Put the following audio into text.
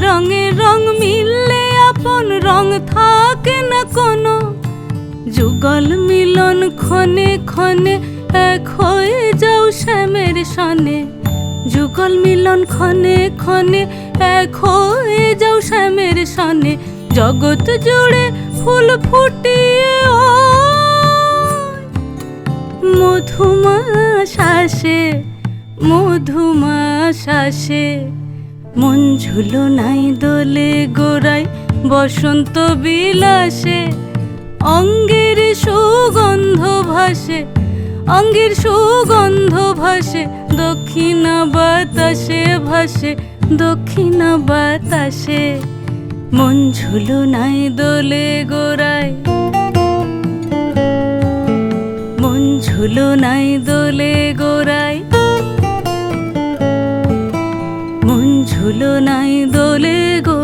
রঙে রং মিললে আপন রং থাকে না কোনো, যুগল মিলন ক্ষণে ক্ষণে এক হয়ে যাও শ্যামের সনে। যুগল মিলন ক্ষণে ক্ষণে এক হয়ে যাও শ্যামের সনে। জগৎ জুড়ে ফুল ফুটিয়ে মধুমাস আসে, মধুমাস আসে। মন ঝুলনাই দোলে গোড়ায় বসন্ত বিলাসে। অঙ্গের সুগন্ধ ভাসে, অঙ্গের সুগন্ধ ভাসে। দক্ষিণা বাতাসে ভাসে, দক্ষিণা বাতাসে। মন ঝুলনাই দোলে গোড়ায়, মন ঝুলনাই দোলে গোড়ায়, মন ঝুলনাই দোলে গোড়ায়।